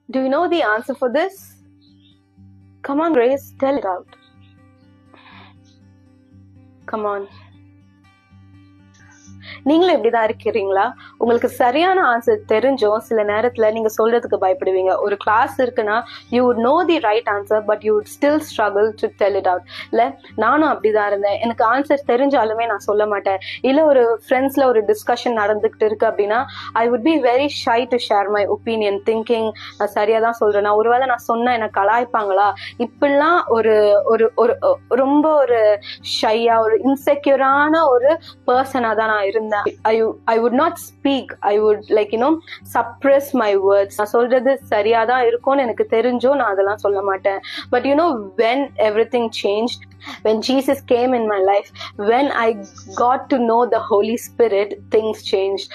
Do you know the answer for this? Come on, Grace, tell it out. Come on. நீங்களும் இப்படிதான் இருக்கிறீங்களா? உங்களுக்கு சரியான ஆன்சர் தெரிஞ்சும் சில நேரத்துல நீங்க சொல்றதுக்கு பயப்படுவீங்க. ஒரு கிளாஸ் இருக்குன்னா you would know the right answer but you would still struggle to tell it out. இல்ல, நானும் அப்படிதான் இருந்தேன். எனக்கு ஆன்சர் தெரிஞ்சாலுமே நான் சொல்ல மாட்டேன். இல்ல, ஒரு ஃப்ரெண்ட்ஸ்ல ஒரு டிஸ்கஷன் நடந்துகிட்டு இருக்கு அப்படின்னா I would be very shy to share my opinion, thinking நான் சரியா தான் சொல்றேன், ஒருவேளை நான் சொன்னா என்ன கலாய்ப்பாங்களா, இப்படிலாம் ஒரு ஒரு ஒரு ரொம்ப ஒரு ஷையா ஒரு இன்செக்யூரான ஒரு பர்சனா தான் நான் இருந்தேன். I would not speak. I would suppress my words. நான் சொல்றது சரியாதான் இருக்கும்னு எனக்கு தெரிஞ்சோ நான் அதெல்லாம் சொல்ல மாட்டேன். But when everything changed, when Jesus came in my life, when I got to know the Holy Spirit, things changed.